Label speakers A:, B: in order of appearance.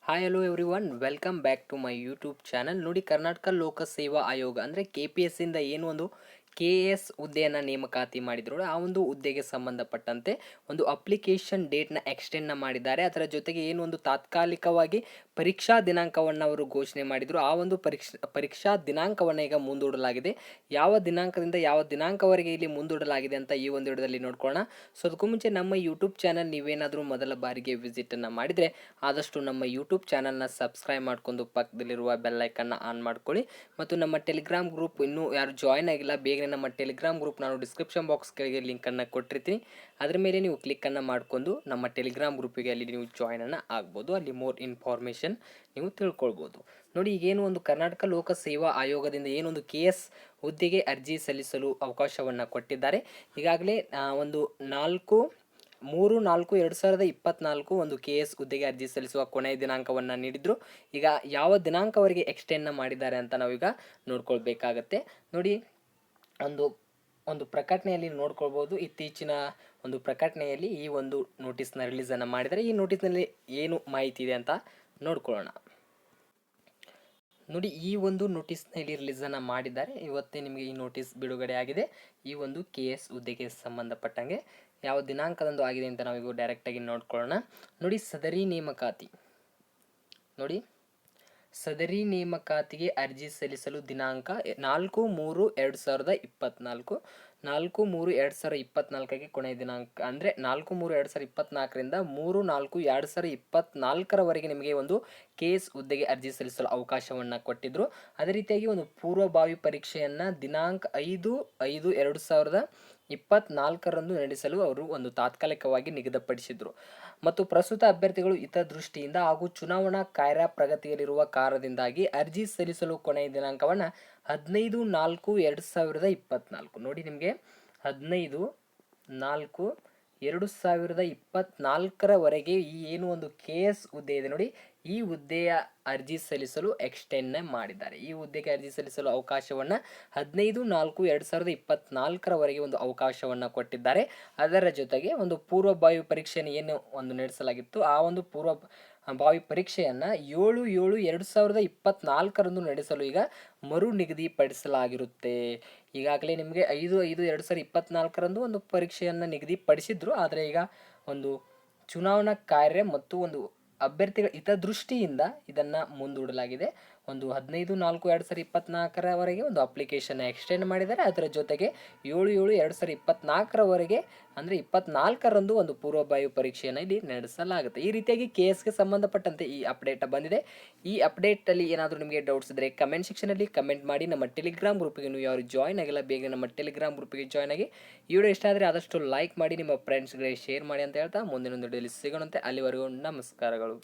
A: Hi hello everyone welcome back to my YouTube channel. ನೋಡಿ, ಕರ್ನಾಟಕ ಲೋಕ ಸೇವಾ ಆಯೋಗ ಅಂದರೆ KPS ಇಂದ ಏನು ಒಂದು KS ಹುದ್ದೆಯನ್ನು ನೇಮಕಾತಿ ಮಾಡಿದ್ರು, ಆ ಒಂದು ಹುದ್ದೆಗೆ ಸಂಬಂಧಪಟ್ಟಂತೆ ಒಂದು ಅಪ್ಲಿಕೇಶನ್ ಡೇಟ್ನ ಎಕ್ಸ್ಟೆಂಡ್ನ ಮಾಡಿದ್ದಾರೆ. ಅದರ ಜೊತೆಗೆ ಏನು ಒಂದು ತಾತ್ಕಾಲಿಕವಾಗಿ ಪರೀಕ್ಷಾ ದಿನಾಂಕವನ್ನು ಅವರು ಘೋಷಣೆ ಮಾಡಿದರು. ಆ ಒಂದು ಪರೀಕ್ಷಾ ದಿನಾಂಕವನ್ನು ಈಗ ಮುಂದೂಡಲಾಗಿದೆ. ಯಾವ ದಿನಾಂಕದಿಂದ ಯಾವ ದಿನಾಂಕವರೆಗೆ ಇಲ್ಲಿ ಮುಂದೂಡಲಾಗಿದೆ ಅಂತ ಈ ಒಂದು ವಿಡಿಯೋದಲ್ಲಿ ನೋಡ್ಕೊಳ್ಳೋಣ. ಸೊ ಅದಕ್ಕೂ ಮುಂಚೆ ನಮ್ಮ ಯೂಟ್ಯೂಬ್ ಚಾನಲ್ ನೀವೇನಾದರೂ ಮೊದಲ ಬಾರಿಗೆ ವಿಸಿಟನ್ನು ಮಾಡಿದರೆ ಆದಷ್ಟು ನಮ್ಮ ಯೂಟ್ಯೂಬ್ ಚಾನಲ್ನ ಸಬ್ಸ್ಕ್ರೈಬ್ ಮಾಡ್ಕೊಂಡು ಪಕ್ಕದಲ್ಲಿರುವ ಬೆಲ್ಲೈಕನ್ನು ಆನ್ ಮಾಡ್ಕೊಳ್ಳಿ. ಮತ್ತು ನಮ್ಮ ಟೆಲಿಗ್ರಾಮ್ ಗ್ರೂಪ್ ಇನ್ನೂ ಯಾರು ಜಾಯ್ನ್ ಆಗಿಲ್ಲ, ಬೇಗನೆ ನಮ್ಮ ಟೆಲಿಗ್ರಾಮ್ ಗ್ರೂಪ್ ನಾನು ಡಿಸ್ಕ್ರಿಪ್ಷನ್ ಬಾಕ್ಸ್ ಕೆಳಗೆ ಲಿಂಕನ್ನು ಕೊಟ್ಟಿರ್ತೀನಿ. ಅದರ ಮೇಲೆ ನೀವು ಕ್ಲಿಕ್ಕನ್ನು ಮಾಡಿಕೊಂಡು ನಮ್ಮ ಟೆಲಿಗ್ರಾಮ್ ಗ್ರೂಪಿಗೆ ಅಲ್ಲಿ ನೀವು ಜಾಯ್ನನ್ನು ಆಗ್ಬೋದು. ಅಲ್ಲಿ ಮೋರ್ ಇನ್ಫಾರ್ಮೇಷನ್ ನೀವು ತಿಳ್ಕೊಳ್ಬೋದು. ನೋಡಿ, ಈಗೇನು ಒಂದು ಕರ್ನಾಟಕ ಲೋಕ ಸೇವಾ ಆಯೋಗದಿಂದ ಏನೊಂದು KS ಹುದ್ದೆಗೆ ಅರ್ಜಿ ಸಲ್ಲಿಸಲು ಅವಕಾಶವನ್ನು ಕೊಟ್ಟಿದ್ದಾರೆ. ಈಗಾಗಲೇ ಒಂದು 3/4/2024 ಒಂದು KS ಹುದ್ದೆಗೆ ಅರ್ಜಿ ಸಲ್ಲಿಸುವ ಕೊನೆಯ ದಿನಾಂಕವನ್ನು ನೀಡಿದ್ರು. ಈಗ ಯಾವ ದಿನಾಂಕವರೆಗೆ ಎಕ್ಸ್ಟೆಂಡ್ನ ಮಾಡಿದ್ದಾರೆ ಅಂತ ನಾವೀಗ ನೋಡ್ಕೊಳ್ಬೇಕಾಗತ್ತೆ. ನೋಡಿ, ಒಂದು ಪ್ರಕಟಣೆಯಲ್ಲಿ ನೋಡ್ಕೊಳ್ಬೋದು. ಇತ್ತೀಚಿನ ಒಂದು ಪ್ರಕಟಣೆಯಲ್ಲಿ ಈ ಒಂದು ನೋಟಿಸ್ನ ರಿಲೀಸನ್ನು ಮಾಡಿದರೆ ಈ ನೋಟಿಸ್ನಲ್ಲಿ ಏನು ಮಾಹಿತಿ ಇದೆ ಅಂತ ನೋಡ್ಕೊಳ್ಳೋಣ. ನೋಡಿ, ಈ ಒಂದು ನೋಟಿಸ್ನಲ್ಲಿ ರಿಲೀಸನ್ನು ಮಾಡಿದ್ದಾರೆ. ಇವತ್ತೇ ನಿಮಗೆ ಈ ನೋಟಿಸ್ ಬಿಡುಗಡೆ ಆಗಿದೆ. ಈ ಒಂದು KS ಹುದ್ದೆಗೆ ಸಂಬಂಧಪಟ್ಟಂಗೆ ಯಾವ ದಿನಾಂಕದಂದು ಆಗಿದೆ ಅಂತ ನಾವೀಗ ಡೈರೆಕ್ಟಾಗಿ ನೋಡ್ಕೊಳ್ಳೋಣ. ನೋಡಿ, ಸದರಿ ನೇಮಕಾತಿಗೆ ಅರ್ಜಿ ಸಲ್ಲಿಸಲು ದಿನಾಂಕ 4/3/2024 4/3/2024ಗೆ ಕೊನೆಯ ದಿನಾಂಕ. ಅಂದರೆ 4/3/2024ರಿಂದ 3/4/2024ರವರೆಗೆ ನಿಮಗೆ ಒಂದು KS ಹುದ್ದೆಗೆ ಅರ್ಜಿ ಸಲ್ಲಿಸಲು ಅವಕಾಶವನ್ನು ಕೊಟ್ಟಿದ್ದರು. ಅದೇ ರೀತಿಯಾಗಿ ಒಂದು ಪೂರ್ವಭಾವಿ ಪರೀಕ್ಷೆಯನ್ನು ದಿನಾಂಕ 5/5/2024ರಂದು ನಡೆಸಲು ಅವರು ಒಂದು ತಾತ್ಕಾಲಿಕವಾಗಿ ನಿಗದಿಪಡಿಸಿದರು. ಮತ್ತು ಪ್ರಸ್ತುತ ಅಭ್ಯರ್ಥಿಗಳು ಹಿತದೃಷ್ಟಿಯಿಂದ ಹಾಗೂ ಚುನಾವಣಾ ಕಾರ್ಯ ಪ್ರಗತಿಯಲ್ಲಿರುವ ಕಾರಣದಿಂದಾಗಿ ಅರ್ಜಿ ಸಲ್ಲಿಸಲು ಕೊನೆಯ ದಿನಾಂಕವನ್ನು 15/4/2024. ನೋಡಿ, ನಿಮಗೆ 15/4/2024ರವರೆಗೆ ಈ ಏನು ಒಂದು KS ಹುದ್ದೆ ಇದೆ ನೋಡಿ, ಈ ಹುದ್ದೆಯ ಅರ್ಜಿ ಸಲ್ಲಿಸಲು ಎಕ್ಸ್ಟೆಂಡ್ನ ಮಾಡಿದ್ದಾರೆ. ಈ ಹುದ್ದೆಗೆ ಅರ್ಜಿ ಸಲ್ಲಿಸಲು ಅವಕಾಶವನ್ನು 15/4/2024ರವರೆಗೆ ಒಂದು ಅವಕಾಶವನ್ನು ಕೊಟ್ಟಿದ್ದಾರೆ. ಅದರ ಜೊತೆಗೆ ಒಂದು ಪೂರ್ವಭಾವಿ ಪರೀಕ್ಷೆಯನ್ನು ಏನು ಒಂದು ನಡೆಸಲಾಗಿತ್ತು, ಆ ಒಂದು ಪೂರ್ವಭಾವಿ ಪರೀಕ್ಷೆಯನ್ನು 7/7/2024ರಂದು ನಡೆಸಲು ಈಗ ಮರು ನಿಗದಿಪಡಿಸಲಾಗಿರುತ್ತೆ. ಈಗಾಗಲೇ ನಿಮಗೆ 5/5/2024ರಂದು ಒಂದು ಪರೀಕ್ಷೆಯನ್ನು ನಿಗದಿಪಡಿಸಿದ್ರು. ಆದರೆ ಈಗ ಒಂದು ಚುನಾವಣಾ ಕಾರ್ಯ ಮತ್ತು ಒಂದು ಅಭ್ಯರ್ಥಿಗಳ ಹಿತದೃಷ್ಟಿಯಿಂದ ಇದನ್ನು ಮುಂದೂಡಲಾಗಿದೆ. ಒಂದು 15/4/2024ರವರೆಗೆ ಒಂದು ಅಪ್ಲಿಕೇಶನ್ ಎಕ್ಸ್ಟೆಂಡ್ ಮಾಡಿದ್ದಾರೆ. ಅದರ ಜೊತೆಗೆ 7/7/2024ರವರೆಗೆ ಅಂದರೆ 24ರಂದು ಒಂದು ಪೂರ್ವಭಾವಿ ಪರೀಕ್ಷೆಯನ್ನು ಇಲ್ಲಿ ನಡೆಸಲಾಗುತ್ತೆ. ಈ ರೀತಿಯಾಗಿ KSಗೆ ಸಂಬಂಧಪಟ್ಟಂತೆ ಈ ಅಪ್ಡೇಟ್ ಬಂದಿದೆ. ಈ ಅಪ್ಡೇಟಲ್ಲಿ ಏನಾದರೂ ನಿಮಗೆ ಡೌಟ್ಸ್ ಇದ್ದರೆ ಕಮೆಂಟ್ ಸೆಕ್ಷನಲ್ಲಿ ಕಮೆಂಟ್ ಮಾಡಿ. ನಮ್ಮ ಟೆಲಿಗ್ರಾಮ್ ಗ್ರೂಪಿಗೆ ನೀವು ಯಾರು ಜಾಯ್ನ್ ಆಗಿಲ್ಲ, ಬೇಗ ನಮ್ಮ ಟೆಲಿಗ್ರಾಮ್ ಗ್ರೂಪಿಗೆ ಜಾಯ್ನ್ ಆಗಿ. ಈ ವಿಡಿಯೋ ಇಷ್ಟ ಆದರೆ ಆದಷ್ಟು ಲೈಕ್ ಮಾಡಿ, ನಿಮ್ಮ ಫ್ರೆಂಡ್ಸ್ಗಳಿಗೆ ಶೇರ್ ಮಾಡಿ ಅಂತ ಹೇಳ್ತಾ ಮುಂದಿನ ಒಂದು ವಿಡಿಯೋಲಿ ಸಿಗೋಣಂತೆ. ಅಲ್ಲಿವರೆಗೂ ನಮಸ್ಕಾರಗಳು.